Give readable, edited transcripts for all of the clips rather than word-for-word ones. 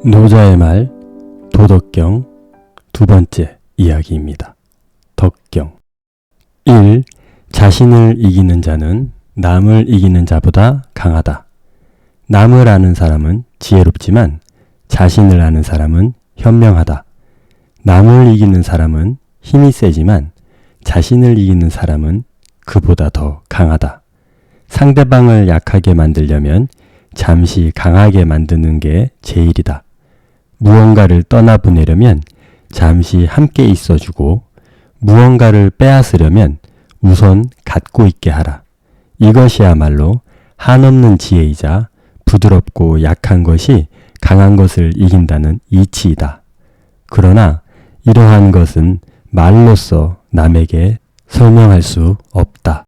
노자의 말 도덕경 두 번째 이야기입니다. 덕경 1. 자신을 이기는 자는 남을 이기는 자보다 강하다. 남을 아는 사람은 지혜롭지만 자신을 아는 사람은 현명하다. 남을 이기는 사람은 힘이 세지만 자신을 이기는 사람은 그보다 더 강하다. 상대방을 약하게 만들려면 잠시 강하게 만드는 게 제일이다. 무언가를 떠나보내려면 잠시 함께 있어주고 무언가를 빼앗으려면 우선 갖고 있게 하라. 이것이야말로 한없는 지혜이자 부드럽고 약한 것이 강한 것을 이긴다는 이치이다. 그러나 이러한 것은 말로써 남에게 설명할 수 없다.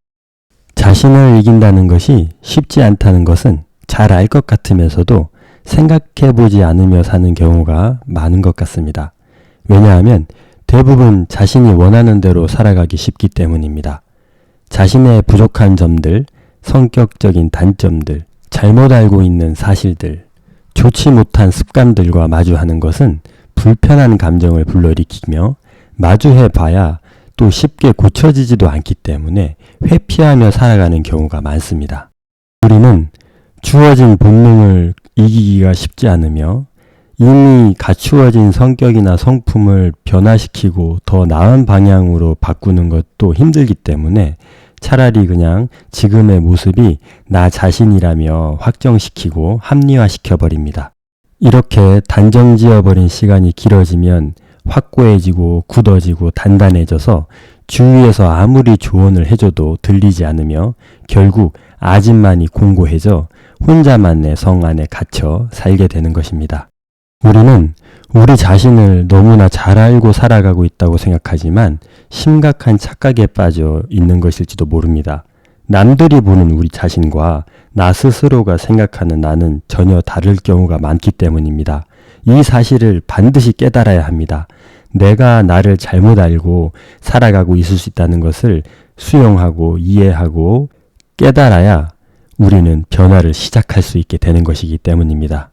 자신을 이긴다는 것이 쉽지 않다는 것은 잘 알 것 같으면서도 생각해보지 않으며 사는 경우가 많은 것 같습니다. 왜냐하면 대부분 자신이 원하는 대로 살아가기 쉽기 때문입니다. 자신의 부족한 점들, 성격적인 단점들, 잘못 알고 있는 사실들, 좋지 못한 습관들과 마주하는 것은 불편한 감정을 불러일으키며 마주해봐야 또 쉽게 고쳐지지도 않기 때문에 회피하며 살아가는 경우가 많습니다. 우리는 주어진 본능을 이기기가 쉽지 않으며 이미 갖추어진 성격이나 성품을 변화시키고 더 나은 방향으로 바꾸는 것도 힘들기 때문에 차라리 그냥 지금의 모습이 나 자신이라며 확정시키고 합리화시켜버립니다. 이렇게 단정지어버린 시간이 길어지면 확고해지고 굳어지고 단단해져서 주위에서 아무리 조언을 해줘도 들리지 않으며 결국 아집만이 공고해져 혼자만의 성 안에 갇혀 살게 되는 것입니다. 우리는 우리 자신을 너무나 잘 알고 살아가고 있다고 생각하지만 심각한 착각에 빠져 있는 것일지도 모릅니다. 남들이 보는 우리 자신과 나 스스로가 생각하는 나는 전혀 다를 경우가 많기 때문입니다. 이 사실을 반드시 깨달아야 합니다. 내가 나를 잘못 알고 살아가고 있을 수 있다는 것을 수용하고 이해하고 깨달아야 우리는 변화를 시작할 수 있게 되는 것이기 때문입니다.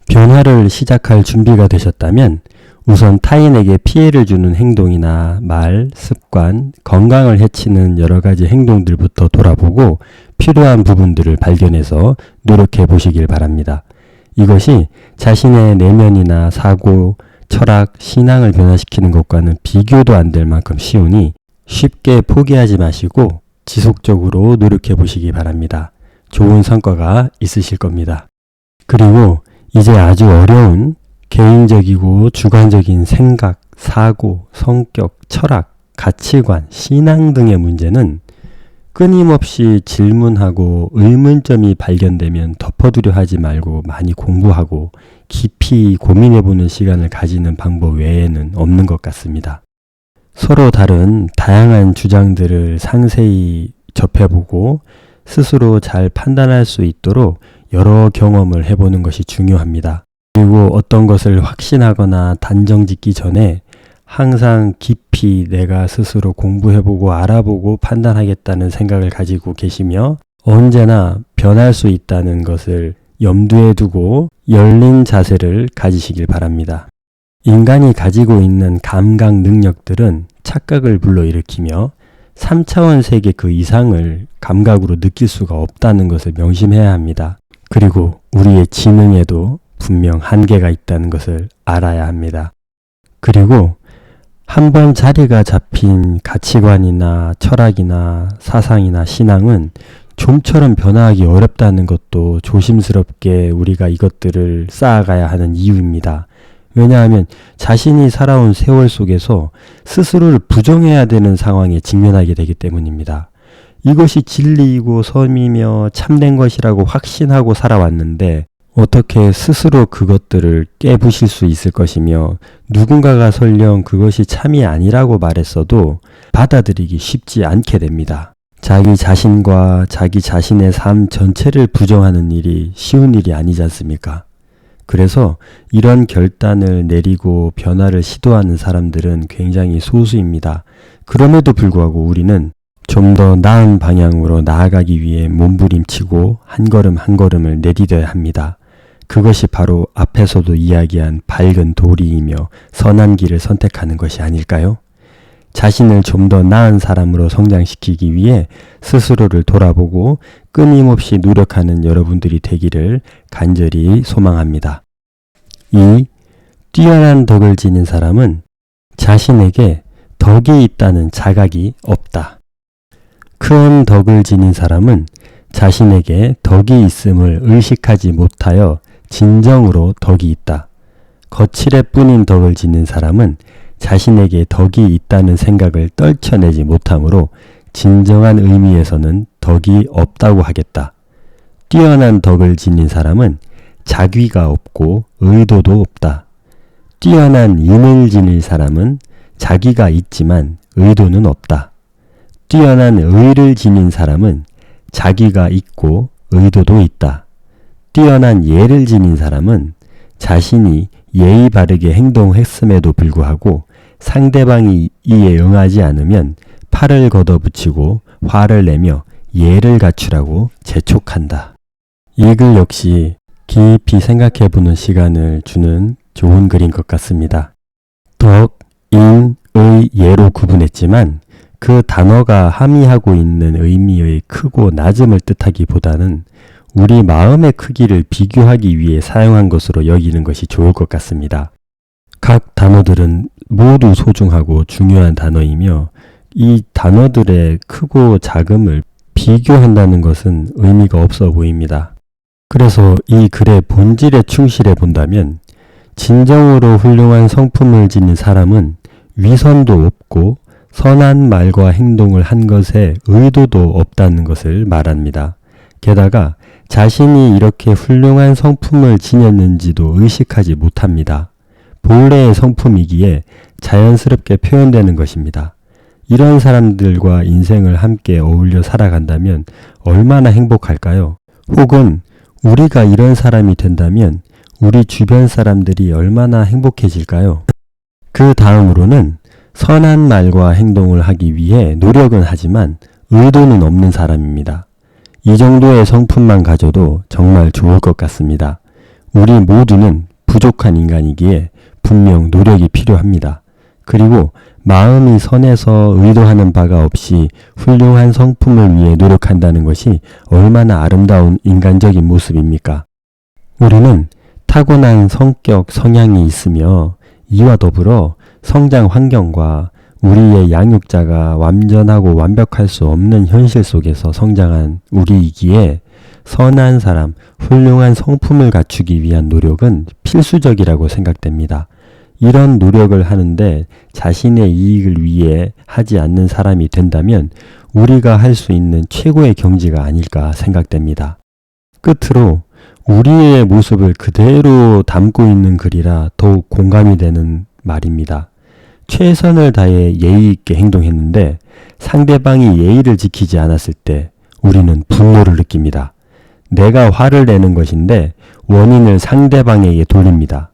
변화를 시작할 준비가 되셨다면 우선 타인에게 피해를 주는 행동이나 말, 습관, 건강을 해치는 여러 가지 행동들부터 돌아보고 필요한 부분들을 발견해서 노력해 보시길 바랍니다. 이것이 자신의 내면이나 사고, 철학, 신앙을 변화시키는 것과는 비교도 안 될 만큼 쉬우니 쉽게 포기하지 마시고 지속적으로 노력해 보시기 바랍니다. 좋은 성과가 있으실 겁니다. 그리고 이제 아주 어려운 개인적이고 주관적인 생각, 사고, 성격, 철학, 가치관, 신앙 등의 문제는 끊임없이 질문하고 의문점이 발견되면 덮어두려 하지 말고 많이 공부하고 깊이 고민해보는 시간을 가지는 방법 외에는 없는 것 같습니다. 서로 다른 다양한 주장들을 상세히 접해보고 스스로 잘 판단할 수 있도록 여러 경험을 해보는 것이 중요합니다. 그리고 어떤 것을 확신하거나 단정짓기 전에 항상 깊이 내가 스스로 공부해보고 알아보고 판단하겠다는 생각을 가지고 계시며 언제나 변할 수 있다는 것을 염두에 두고 열린 자세를 가지시길 바랍니다. 인간이 가지고 있는 감각 능력들은 착각을 불러일으키며 3차원 세계 그 이상을 감각으로 느낄 수가 없다는 것을 명심해야 합니다. 그리고 우리의 지능에도 분명 한계가 있다는 것을 알아야 합니다. 그리고 한번 자리가 잡힌 가치관이나 철학이나 사상이나 신앙은 좀처럼 변화하기 어렵다는 것도 조심스럽게 우리가 이것들을 쌓아가야 하는 이유입니다. 왜냐하면 자신이 살아온 세월 속에서 스스로를 부정해야 되는 상황에 직면하게 되기 때문입니다. 이것이 진리이고 섬이며 참된 것이라고 확신하고 살아왔는데 어떻게 스스로 그것들을 깨부실 수 있을 것이며 누군가가 설령 그것이 참이 아니라고 말했어도 받아들이기 쉽지 않게 됩니다. 자기 자신과 자기 자신의 삶 전체를 부정하는 일이 쉬운 일이 아니지 않습니까? 그래서 이런 결단을 내리고 변화를 시도하는 사람들은 굉장히 소수입니다. 그럼에도 불구하고 우리는 좀 더 나은 방향으로 나아가기 위해 몸부림치고 한 걸음 한 걸음을 내디뎌야 합니다. 그것이 바로 앞에서도 이야기한 밝은 도리이며 선한 길을 선택하는 것이 아닐까요? 자신을 좀 더 나은 사람으로 성장시키기 위해 스스로를 돌아보고 끊임없이 노력하는 여러분들이 되기를 간절히 소망합니다. 2. 뛰어난 덕을 지닌 사람은 자신에게 덕이 있다는 자각이 없다. 큰 덕을 지닌 사람은 자신에게 덕이 있음을 의식하지 못하여 진정으로 덕이 있다. 거칠애 뿐인 덕을 지닌 사람은 자신에게 덕이 있다는 생각을 떨쳐내지 못하므로 진정한 의미에서는 덕이 없다고 하겠다. 뛰어난 덕을 지닌 사람은 자귀가 없고 의도도 없다. 뛰어난 인을 지닐 사람은 자기가 있지만 의도는 없다. 뛰어난 의를 지닌 사람은 자기가 있고 의도도 있다. 뛰어난 예를 지닌 사람은 자신이 예의 바르게 행동했음에도 불구하고 상대방이 이에 응하지 않으면 팔을 걷어붙이고 화를 내며 예를 갖추라고 재촉한다. 이 글 역시 깊이 생각해보는 시간을 주는 좋은 글인 것 같습니다. 덕, 인, 의, 예로 구분했지만 그 단어가 함의하고 있는 의미의 크고 낮음을 뜻하기보다는 우리 마음의 크기를 비교하기 위해 사용한 것으로 여기는 것이 좋을 것 같습니다. 각 단어들은 모두 소중하고 중요한 단어이며 이 단어들의 크고 작음을 비교한다는 것은 의미가 없어 보입니다. 그래서 이 글의 본질에 충실해 본다면 진정으로 훌륭한 성품을 지닌 사람은 위선도 없고 선한 말과 행동을 한 것에 의도도 없다는 것을 말합니다. 게다가 자신이 이렇게 훌륭한 성품을 지녔는지도 의식하지 못합니다. 본래의 성품이기에 자연스럽게 표현되는 것입니다. 이런 사람들과 인생을 함께 어울려 살아간다면 얼마나 행복할까요? 혹은 우리가 이런 사람이 된다면 우리 주변 사람들이 얼마나 행복해질까요? 그 다음으로는 선한 말과 행동을 하기 위해 노력은 하지만 의도는 없는 사람입니다. 이 정도의 성품만 가져도 정말 좋을 것 같습니다. 우리 모두는 부족한 인간이기에 분명 노력이 필요합니다. 그리고 마음이 선해서 의도하는 바가 없이 훌륭한 성품을 위해 노력한다는 것이 얼마나 아름다운 인간적인 모습입니까? 우리는 타고난 성격, 성향이 있으며 이와 더불어 성장 환경과 우리의 양육자가 완전하고 완벽할 수 없는 현실 속에서 성장한 우리이기에 선한 사람, 훌륭한 성품을 갖추기 위한 노력은 필수적이라고 생각됩니다. 이런 노력을 하는데 자신의 이익을 위해 하지 않는 사람이 된다면 우리가 할 수 있는 최고의 경지가 아닐까 생각됩니다. 끝으로 우리의 모습을 그대로 담고 있는 글이라 더욱 공감이 되는 말입니다. 최선을 다해 예의 있게 행동했는데 상대방이 예의를 지키지 않았을 때 우리는 분노를 느낍니다. 내가 화를 내는 것인데 원인을 상대방에게 돌립니다.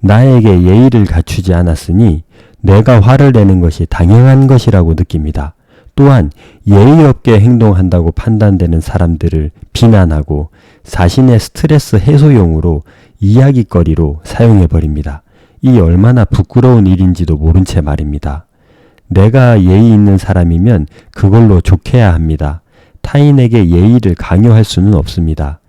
나에게 예의를 갖추지 않았으니 내가 화를 내는 것이 당연한 것이라고 느낍니다. 또한 예의 없게 행동한다고 판단되는 사람들을 비난하고 자신의 스트레스 해소용으로 이야깃거리로 사용해버립니다. 이 얼마나 부끄러운 일인지도 모른 채 말입니다. 내가 예의 있는 사람이면 그걸로 좋게야 합니다. 타인에게 예의를 강요할 수는 없습니다.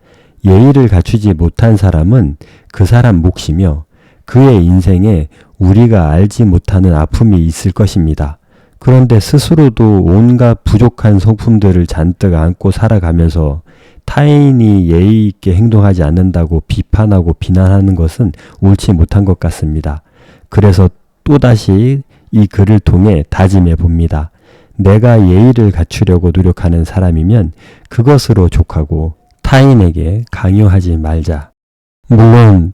예의를 갖추지 못한 사람은 그 사람 몫이며 그의 인생에 우리가 알지 못하는 아픔이 있을 것입니다. 그런데 스스로도 온갖 부족한 성품들을 잔뜩 안고 살아가면서 타인이 예의 있게 행동하지 않는다고 비판하고 비난하는 것은 옳지 못한 것 같습니다. 그래서 또다시 이 글을 통해 다짐해 봅니다. 내가 예의를 갖추려고 노력하는 사람이면 그것으로 족하고 타인에게 강요하지 말자. 물론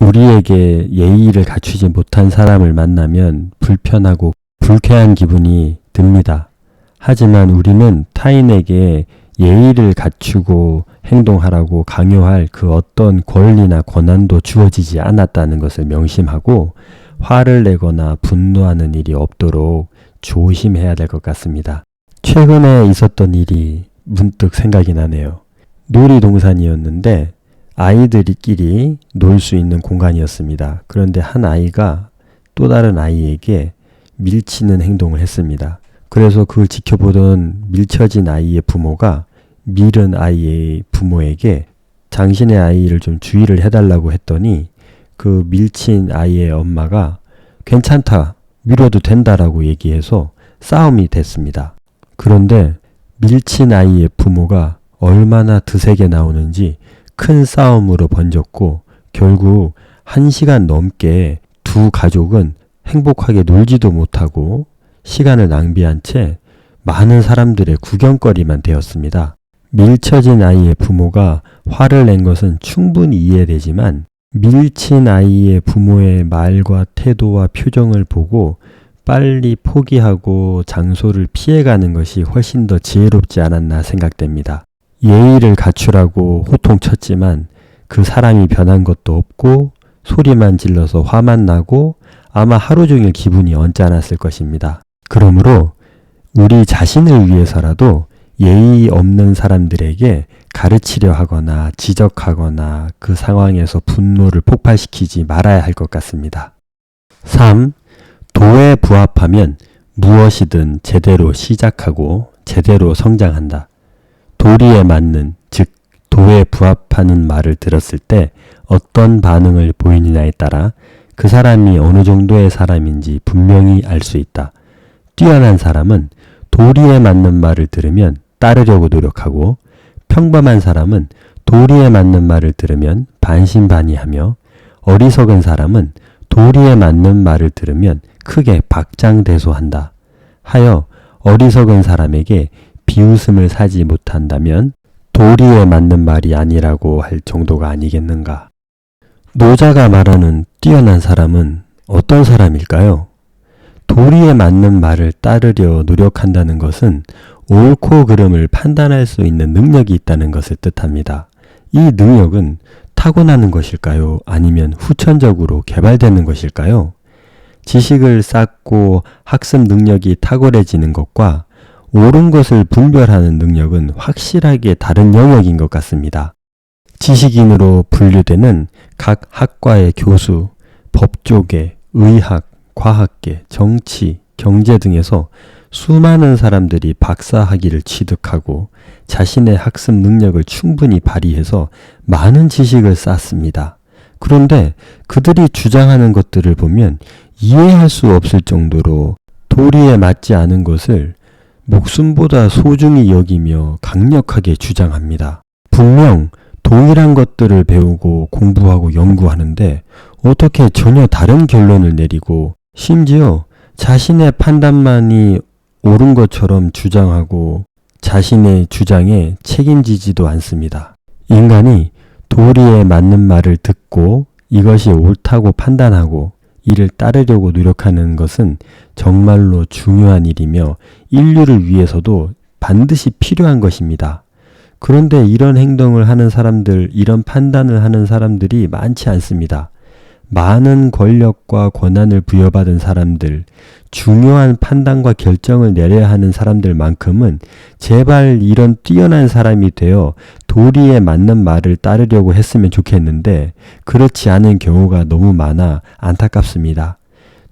우리에게 예의를 갖추지 못한 사람을 만나면 불편하고 불쾌한 기분이 듭니다. 하지만 우리는 타인에게 예의를 갖추고 행동하라고 강요할 그 어떤 권리나 권한도 주어지지 않았다는 것을 명심하고 화를 내거나 분노하는 일이 없도록 조심해야 될 것 같습니다. 최근에 있었던 일이 문득 생각이 나네요. 놀이동산이었는데 아이들끼리 놀 수 있는 공간이었습니다. 그런데 한 아이가 또 다른 아이에게 밀치는 행동을 했습니다. 그래서 그걸 지켜보던 밀쳐진 아이의 부모가 밀은 아이의 부모에게 당신의 아이를 좀 주의를 해달라고 했더니 그 밀친 아이의 엄마가 괜찮다, 밀어도 된다라고 얘기해서 싸움이 됐습니다. 그런데 밀친 아이의 부모가 얼마나 드세게 나오는지 큰 싸움으로 번졌고 결국 1시간 넘게 두 가족은 행복하게 놀지도 못하고 시간을 낭비한 채 많은 사람들의 구경거리만 되었습니다. 밀쳐진 아이의 부모가 화를 낸 것은 충분히 이해되지만 밀친 아이의 부모의 말과 태도와 표정을 보고 빨리 포기하고 장소를 피해가는 것이 훨씬 더 지혜롭지 않았나 생각됩니다. 예의를 갖추라고 호통쳤지만 그 사람이 변한 것도 없고 소리만 질러서 화만 나고 아마 하루 종일 기분이 언짢았을 것입니다. 그러므로 우리 자신을 위해서라도 예의 없는 사람들에게 가르치려 하거나 지적하거나 그 상황에서 분노를 폭발시키지 말아야 할 것 같습니다. 3. 도에 부합하면 무엇이든 제대로 시작하고 제대로 성장한다. 도리에 맞는, 즉 도에 부합하는 말을 들었을 때 어떤 반응을 보이느냐에 따라 그 사람이 어느 정도의 사람인지 분명히 알 수 있다. 뛰어난 사람은 도리에 맞는 말을 들으면 따르려고 노력하고 평범한 사람은 도리에 맞는 말을 들으면 반신반의하며 어리석은 사람은 도리에 맞는 말을 들으면 크게 박장대소한다. 하여 어리석은 사람에게 비웃음을 사지 못한다면 도리에 맞는 말이 아니라고 할 정도가 아니겠는가. 노자가 말하는 뛰어난 사람은 어떤 사람일까요? 도리에 맞는 말을 따르려 노력한다는 것은 옳고 그름을 판단할 수 있는 능력이 있다는 것을 뜻합니다. 이 능력은 타고나는 것일까요? 아니면 후천적으로 개발되는 것일까요? 지식을 쌓고 학습 능력이 탁월해지는 것과 옳은 것을 분별하는 능력은 확실하게 다른 영역인 것 같습니다. 지식인으로 분류되는 각 학과의 교수, 법조계, 의학, 과학계, 정치, 경제 등에서 수많은 사람들이 박사 학위를 취득하고 자신의 학습 능력을 충분히 발휘해서 많은 지식을 쌓습니다. 그런데 그들이 주장하는 것들을 보면 이해할 수 없을 정도로 도리에 맞지 않은 것을 목숨보다 소중히 여기며 강력하게 주장합니다. 분명 동일한 것들을 배우고 공부하고 연구하는데 어떻게 전혀 다른 결론을 내리고 심지어 자신의 판단만이 옳은 것처럼 주장하고 자신의 주장에 책임지지도 않습니다. 인간이 도리에 맞는 말을 듣고 이것이 옳다고 판단하고 이를 따르려고 노력하는 것은 정말로 중요한 일이며 인류를 위해서도 반드시 필요한 것입니다. 그런데 이런 행동을 하는 사람들, 이런 판단을 하는 사람들이 많지 않습니다. 많은 권력과 권한을 부여받은 사람들, 중요한 판단과 결정을 내려야 하는 사람들만큼은 제발 이런 뛰어난 사람이 되어 도리에 맞는 말을 따르려고 했으면 좋겠는데 그렇지 않은 경우가 너무 많아 안타깝습니다.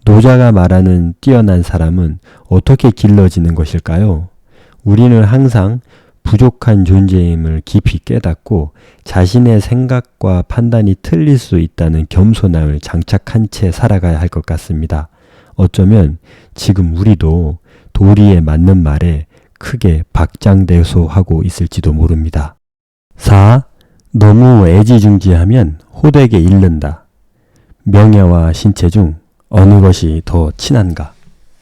노자가 말하는 뛰어난 사람은 어떻게 길러지는 것일까요? 우리는 항상 부족한 존재임을 깊이 깨닫고 자신의 생각과 판단이 틀릴 수 있다는 겸손함을 장착한 채 살아가야 할 것 같습니다. 어쩌면 지금 우리도 도리에 맞는 말에 크게 박장대소하고 있을지도 모릅니다. 4. 너무 애지중지하면 호되게 잃는다. 명예와 신체 중 어느 것이 더 친한가?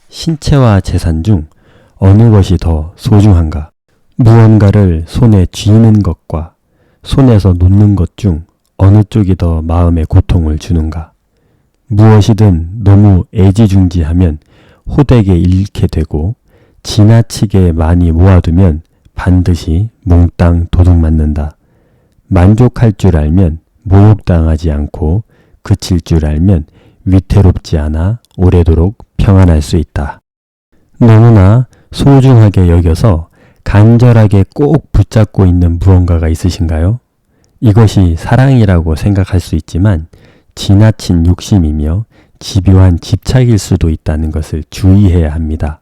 신체와 재산 중 어느 것이 더 소중한가? 무언가를 손에 쥐는 것과 손에서 놓는 것 중 어느 쪽이 더 마음에 고통을 주는가? 무엇이든 너무 애지중지하면 호되게 잃게 되고 지나치게 많이 모아두면 반드시 몽땅 도둑맞는다. 만족할 줄 알면 모욕당하지 않고 그칠 줄 알면 위태롭지 않아 오래도록 평안할 수 있다. 너무나 소중하게 여겨서 간절하게 꼭 붙잡고 있는 무언가가 있으신가요? 이것이 사랑이라고 생각할 수 있지만 지나친 욕심이며 집요한 집착일 수도 있다는 것을 주의해야 합니다.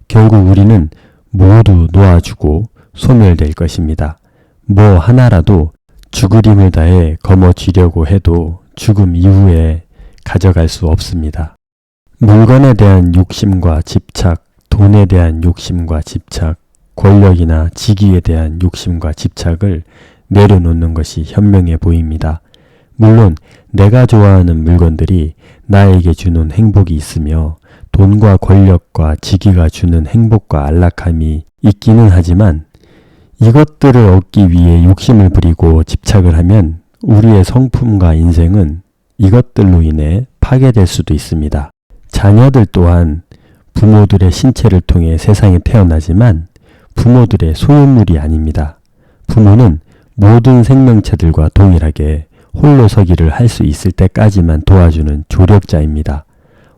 결국 우리는 모두 놓아주고 소멸될 것입니다. 뭐 하나라도 죽을 힘을 다해 거머쥐려고 해도 죽음 이후에 가져갈 수 없습니다. 물건에 대한 욕심과 집착, 돈에 대한 욕심과 집착, 권력이나 직위에 대한 욕심과 집착을 내려놓는 것이 현명해 보입니다. 물론 내가 좋아하는 물건들이 나에게 주는 행복이 있으며 돈과 권력과 직위가 주는 행복과 안락함이 있기는 하지만 이것들을 얻기 위해 욕심을 부리고 집착을 하면 우리의 성품과 인생은 이것들로 인해 파괴될 수도 있습니다. 자녀들 또한 부모들의 신체를 통해 세상에 태어나지만 부모들의 소유물이 아닙니다. 부모는 모든 생명체들과 동일하게 홀로 서기를 할 수 있을 때까지만 도와주는 조력자입니다.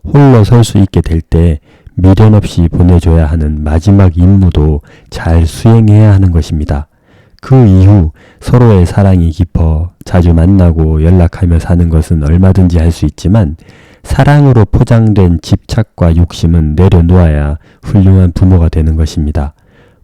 홀로 설 수 있게 될 때 미련 없이 보내줘야 하는 마지막 임무도 잘 수행해야 하는 것입니다. 그 이후 서로의 사랑이 깊어 자주 만나고 연락하며 사는 것은 얼마든지 할 수 있지만 사랑으로 포장된 집착과 욕심은 내려놓아야 훌륭한 부모가 되는 것입니다.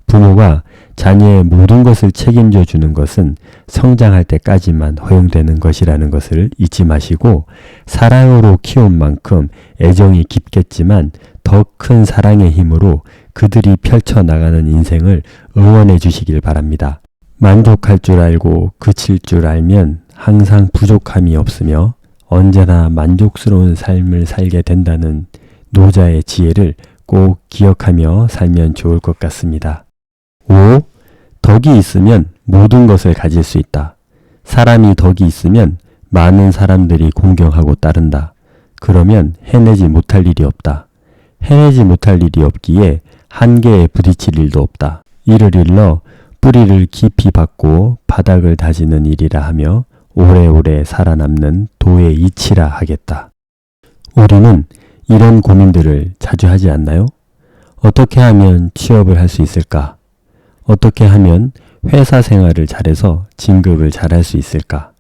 부모가 자녀의 모든 것을 책임져 주는 것은 성장할 때까지만 허용되는 것이라는 것을 잊지 마시고 사랑으로 키운 만큼 애정이 깊겠지만 더 큰 사랑의 힘으로 그들이 펼쳐나가는 인생을 응원해 주시길 바랍니다. 만족할 줄 알고 그칠 줄 알면 항상 부족함이 없으며 언제나 만족스러운 삶을 살게 된다는 노자의 지혜를 꼭 기억하며 살면 좋을 것 같습니다. 5. 덕이 있으면 모든 것을 가질 수 있다. 사람이 덕이 있으면 많은 사람들이 공경하고 따른다. 그러면 해내지 못할 일이 없다. 해내지 못할 일이 없기에 한계에 부딪힐 일도 없다. 이를 일러 뿌리를 깊이 박고 바닥을 다지는 일이라 하며 오래오래 살아남는 도의 이치라 하겠다. 우리는 이런 고민들을 자주 하지 않나요? 어떻게 하면 취업을 할 수 있을까? 어떻게 하면 회사 생활을 잘해서 진급을 잘할 수 있을까?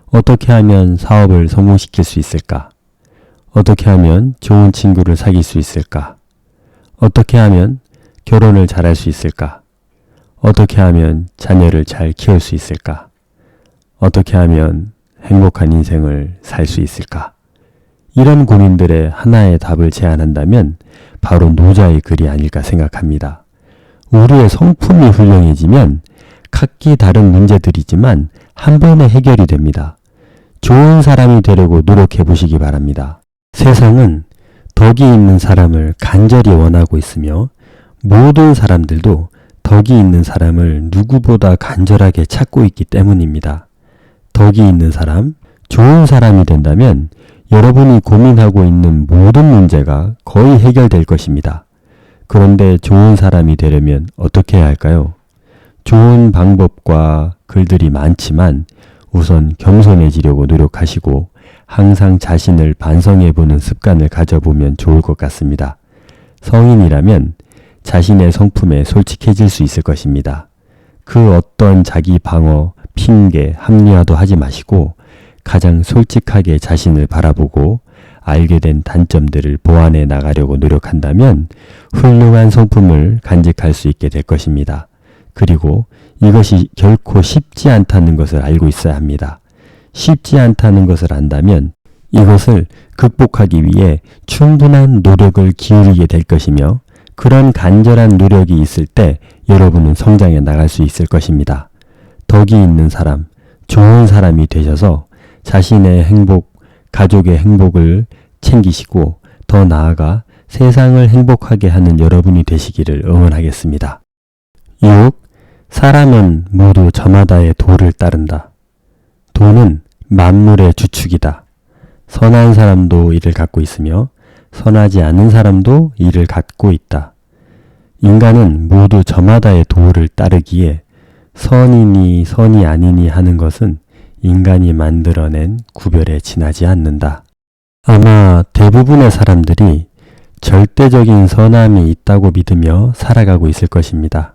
어떻게 하면 사업을 성공시킬 수 있을까? 어떻게 하면 좋은 친구를 사귈 수 있을까? 어떻게 하면 결혼을 잘할 수 있을까? 어떻게 하면 자녀를 잘 키울 수 있을까? 어떻게 하면 행복한 인생을 살 수 있을까? 이런 고민들의 하나의 답을 제안한다면 바로 노자의 글이 아닐까 생각합니다. 우리의 성품이 훌륭해지면 각기 다른 문제들이지만 한 번에 해결이 됩니다. 좋은 사람이 되려고 노력해 보시기 바랍니다. 세상은 덕이 있는 사람을 간절히 원하고 있으며 모든 사람들도 덕이 있는 사람을 누구보다 간절하게 찾고 있기 때문입니다. 덕이 있는 사람, 좋은 사람이 된다면 여러분이 고민하고 있는 모든 문제가 거의 해결될 것입니다. 그런데 좋은 사람이 되려면 어떻게 해야 할까요? 좋은 방법과 글들이 많지만 우선 겸손해지려고 노력하시고 항상 자신을 반성해보는 습관을 가져보면 좋을 것 같습니다. 성인이라면 자신의 성품에 솔직해질 수 있을 것입니다. 그 어떤 자기 방어, 핑계, 합리화도 하지 마시고 가장 솔직하게 자신을 바라보고 알게 된 단점들을 보완해 나가려고 노력한다면 훌륭한 성품을 간직할 수 있게 될 것입니다. 그리고 이것이 결코 쉽지 않다는 것을 알고 있어야 합니다. 쉽지 않다는 것을 안다면 이것을 극복하기 위해 충분한 노력을 기울이게 될 것이며 그런 간절한 노력이 있을 때 여러분은 성장해 나갈 수 있을 것입니다. 덕이 있는 사람, 좋은 사람이 되셔서 자신의 행복, 가족의 행복을 챙기시고 더 나아가 세상을 행복하게 하는 여러분이 되시기를 응원하겠습니다. 6. 사람은 모두 저마다의 도를 따른다. 도는 만물의 주축이다. 선한 사람도 이를 갖고 있으며 선하지 않은 사람도 이를 갖고 있다. 인간은 모두 저마다의 도를 따르기에 선이니 선이 아니니 하는 것은 인간이 만들어낸 구별에 지나지 않는다. 아마 대부분의 사람들이 절대적인 선함이 있다고 믿으며 살아가고 있을 것입니다.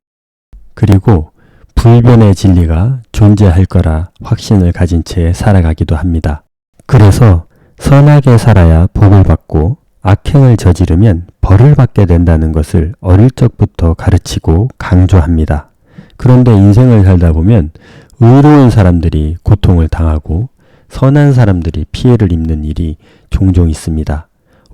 그리고 불변의 진리가 존재할 거라 확신을 가진 채 살아가기도 합니다. 그래서 선하게 살아야 복을 받고 악행을 저지르면 벌을 받게 된다는 것을 어릴 적부터 가르치고 강조합니다. 그런데 인생을 살다 보면 의로운 사람들이 고통을 당하고 선한 사람들이 피해를 입는 일이 종종 있습니다.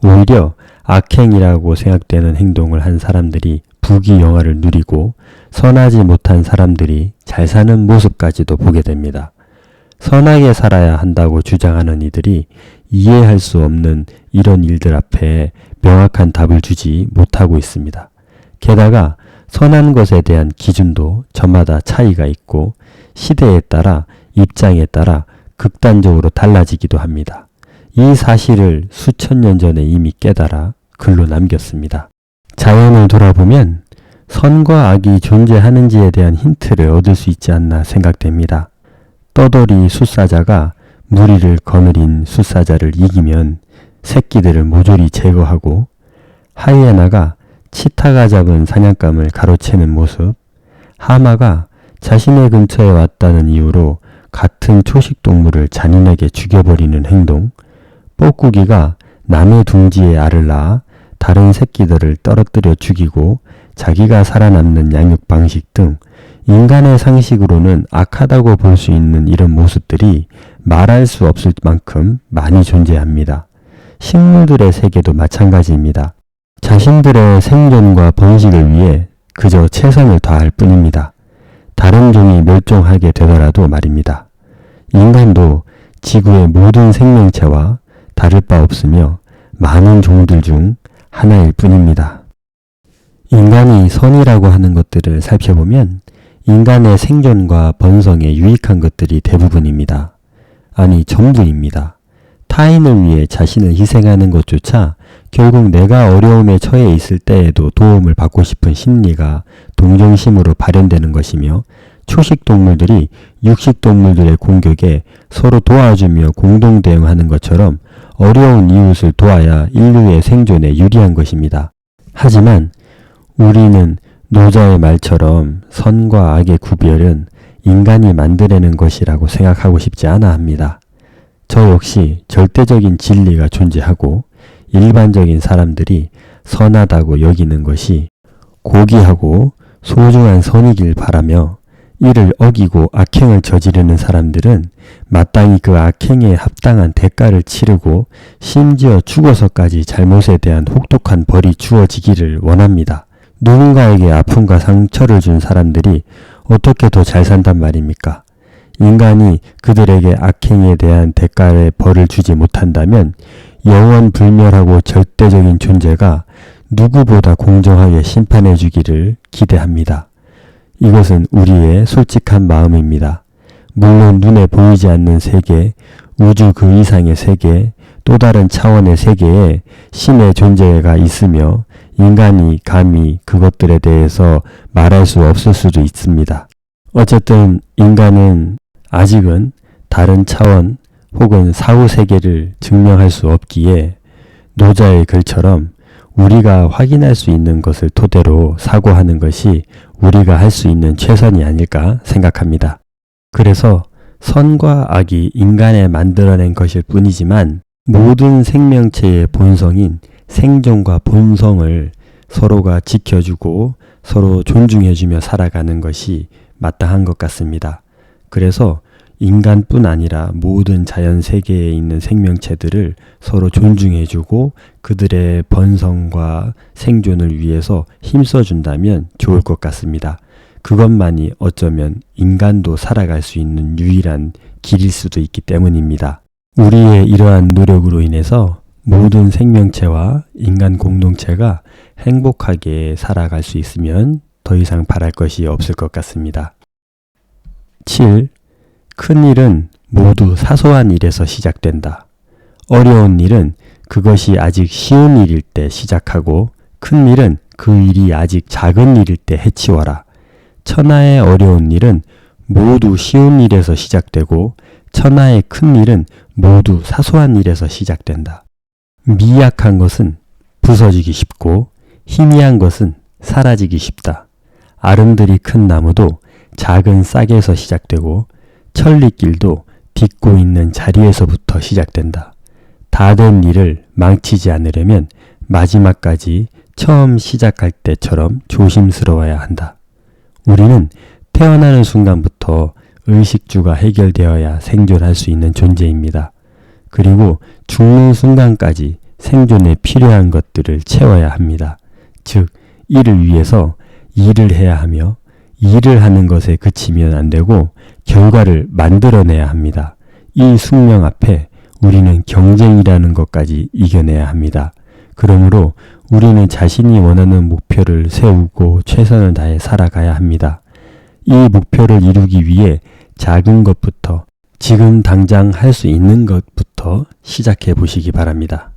오히려 악행이라고 생각되는 행동을 한 사람들이 부귀영화를 누리고 선하지 못한 사람들이 잘 사는 모습까지도 보게 됩니다. 선하게 살아야 한다고 주장하는 이들이 이해할 수 없는 이런 일들 앞에 명확한 답을 주지 못하고 있습니다. 게다가 선한 것에 대한 기준도 저마다 차이가 있고 시대에 따라 입장에 따라 극단적으로 달라지기도 합니다. 이 사실을 수천 년 전에 이미 깨달아 글로 남겼습니다. 자연을 돌아보면 선과 악이 존재하는지에 대한 힌트를 얻을 수 있지 않나 생각됩니다. 떠돌이 숫사자가 무리를 거느린 숫사자를 이기면 새끼들을 모조리 제거하고 하이에나가 치타가 잡은 사냥감을 가로채는 모습, 하마가 자신의 근처에 왔다는 이유로 같은 초식동물을 잔인하게 죽여버리는 행동, 뻐꾸기가 남의 둥지에 알을 낳아 다른 새끼들을 떨어뜨려 죽이고 자기가 살아남는 양육 방식 등 인간의 상식으로는 악하다고 볼 수 있는 이런 모습들이 말할 수 없을 만큼 많이 존재합니다. 식물들의 세계도 마찬가지입니다. 자신들의 생존과 번식을 위해 그저 최선을 다할 뿐입니다. 다른 종이 멸종하게 되더라도 말입니다. 인간도 지구의 모든 생명체와 다를 바 없으며 많은 종들 중 하나일 뿐입니다. 인간이 선이라고 하는 것들을 살펴보면 인간의 생존과 번성에 유익한 것들이 대부분입니다. 아니 전부입니다. 타인을 위해 자신을 희생하는 것조차 결국 내가 어려움에 처해 있을 때에도 도움을 받고 싶은 심리가 동정심으로 발현되는 것이며 초식동물들이 육식동물들의 공격에 서로 도와주며 공동 대응하는 것처럼 어려운 이웃을 도와야 인류의 생존에 유리한 것입니다. 하지만 우리는 노자의 말처럼 선과 악의 구별은 인간이 만들어낸 것이라고 생각하고 싶지 않아 합니다. 저 역시 절대적인 진리가 존재하고 일반적인 사람들이 선하다고 여기는 것이 고귀하고 소중한 선이길 바라며 이를 어기고 악행을 저지르는 사람들은 마땅히 그 악행에 합당한 대가를 치르고 심지어 죽어서까지 잘못에 대한 혹독한 벌이 주어지기를 원합니다. 누군가에게 아픔과 상처를 준 사람들이 어떻게 더 잘 산단 말입니까? 인간이 그들에게 악행에 대한 대가의 벌을 주지 못한다면 영원 불멸하고 절대적인 존재가 누구보다 공정하게 심판해 주기를 기대합니다. 이것은 우리의 솔직한 마음입니다. 물론 눈에 보이지 않는 세계, 우주 그 이상의 세계, 또 다른 차원의 세계에 신의 존재가 있으며 인간이 감히 그것들에 대해서 말할 수 없을 수도 있습니다. 어쨌든 인간은 아직은 다른 차원 혹은 사후 세계를 증명할 수 없기에 노자의 글처럼 우리가 확인할 수 있는 것을 토대로 사고하는 것이 우리가 할 수 있는 최선이 아닐까 생각합니다. 그래서 선과 악이 인간에 만들어낸 것일 뿐이지만 모든 생명체의 본성인 생존과 본성을 서로가 지켜주고 서로 존중해주며 살아가는 것이 마땅한 것 같습니다. 그래서 인간뿐 아니라 모든 자연 세계에 있는 생명체들을 서로 존중해주고 그들의 번성과 생존을 위해서 힘써준다면 좋을 것 같습니다. 그것만이 어쩌면 인간도 살아갈 수 있는 유일한 길일 수도 있기 때문입니다. 우리의 이러한 노력으로 인해서 모든 생명체와 인간 공동체가 행복하게 살아갈 수 있으면 더 이상 바랄 것이 없을 것 같습니다. 7. 큰 일은 모두 사소한 일에서 시작된다. 어려운 일은 그것이 아직 쉬운 일일 때 시작하고 큰 일은 그 일이 아직 작은 일일 때 해치워라. 천하의 어려운 일은 모두 쉬운 일에서 시작되고 천하의 큰 일은 모두 사소한 일에서 시작된다. 미약한 것은 부서지기 쉽고 희미한 것은 사라지기 쉽다. 아름드리 큰 나무도 작은 싹에서 시작되고 천리길도 딛고 있는 자리에서부터 시작된다. 다 된 일을 망치지 않으려면 마지막까지 처음 시작할 때처럼 조심스러워야 한다. 우리는 태어나는 순간부터 의식주가 해결되어야 생존할 수 있는 존재입니다. 그리고 죽는 순간까지 생존에 필요한 것들을 채워야 합니다. 즉, 이를 위해서 일을 해야 하며 일을 하는 것에 그치면 안 되고 결과를 만들어내야 합니다. 이 숙명 앞에 우리는 경쟁이라는 것까지 이겨내야 합니다. 그러므로 우리는 자신이 원하는 목표를 세우고 최선을 다해 살아가야 합니다. 이 목표를 이루기 위해 작은 것부터 지금 당장 할 수 있는 것부터 시작해 보시기 바랍니다.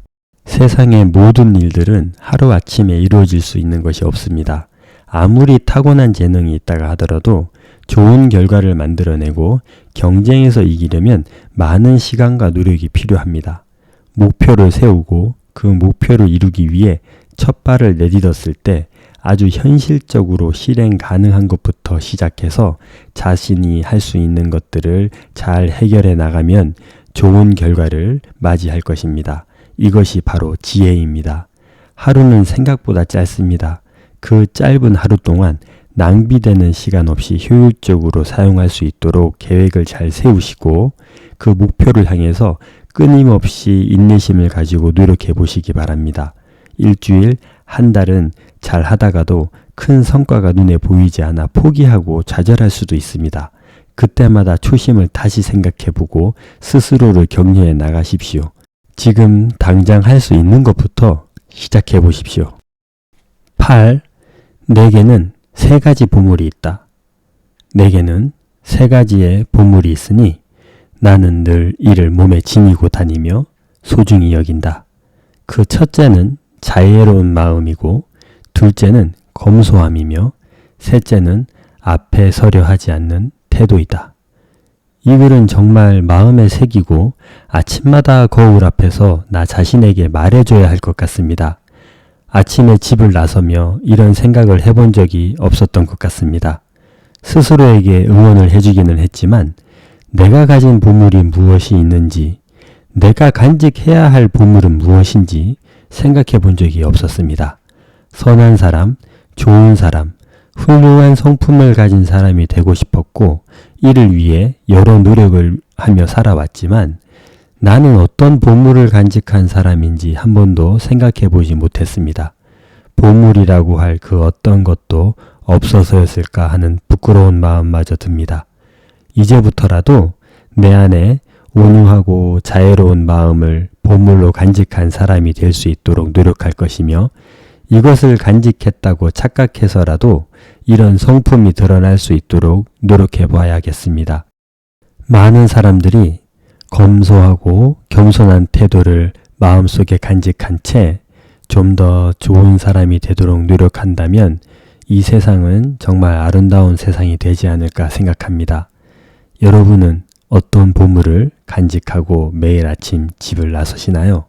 세상의 모든 일들은 하루아침에 이루어질 수 있는 것이 없습니다. 아무리 타고난 재능이 있다가 하더라도 좋은 결과를 만들어내고 경쟁에서 이기려면 많은 시간과 노력이 필요합니다. 목표를 세우고 그 목표를 이루기 위해 첫 발을 내딛었을 때 아주 현실적으로 실행 가능한 것부터 시작해서 자신이 할 수 있는 것들을 잘 해결해 나가면 좋은 결과를 맞이할 것입니다. 이것이 바로 지혜입니다. 하루는 생각보다 짧습니다. 그 짧은 하루 동안 낭비되는 시간 없이 효율적으로 사용할 수 있도록 계획을 잘 세우시고 그 목표를 향해서 끊임없이 인내심을 가지고 노력해 보시기 바랍니다. 일주일, 한 달은 잘 하다가도 큰 성과가 눈에 보이지 않아 포기하고 좌절할 수도 있습니다. 그때마다 초심을 다시 생각해보고 스스로를 격려해 나가십시오. 지금 당장 할 수 있는 것부터 시작해 보십시오. 8. 내게는 3가지 보물이 있다. 내게는 3가지의 보물이 있으니 나는 늘 이를 몸에 지니고 다니며 소중히 여긴다. 그 첫째는 자애로운 마음이고 둘째는 검소함이며 셋째는 앞에 서려 하지 않는 태도이다. 이 글은 정말 마음에 새기고 아침마다 거울 앞에서 나 자신에게 말해줘야 할 것 같습니다. 아침에 집을 나서며 이런 생각을 해본 적이 없었던 것 같습니다. 스스로에게 응원을 해주기는 했지만 내가 가진 보물이 무엇이 있는지, 내가 간직해야 할 보물은 무엇인지 생각해 본 적이 없었습니다. 선한 사람, 좋은 사람, 훌륭한 성품을 가진 사람이 되고 싶었고 이를 위해 여러 노력을 하며 살아왔지만 나는 어떤 보물을 간직한 사람인지 한 번도 생각해 보지 못했습니다. 보물이라고 할 그 어떤 것도 없어서였을까 하는 부끄러운 마음마저 듭니다. 이제부터라도 내 안에 온유하고 자애로운 마음을 보물로 간직한 사람이 될 수 있도록 노력할 것이며 이것을 간직했다고 착각해서라도 이런 성품이 드러날 수 있도록 노력해 봐야겠습니다. 많은 사람들이 검소하고 겸손한 태도를 마음속에 간직한 채 좀 더 좋은 사람이 되도록 노력한다면 이 세상은 정말 아름다운 세상이 되지 않을까 생각합니다. 여러분은 어떤 보물을 간직하고 매일 아침 집을 나서시나요?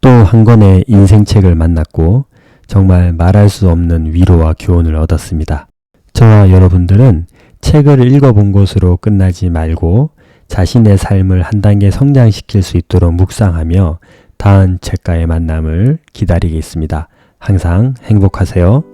또 한 권의 인생책을 만났고 정말 말할 수 없는 위로와 교훈을 얻었습니다. 저와 여러분들은 책을 읽어본 것으로 끝나지 말고 자신의 삶을 한 단계 성장시킬 수 있도록 묵상하며 다음 책과의 만남을 기다리겠습니다. 항상 행복하세요.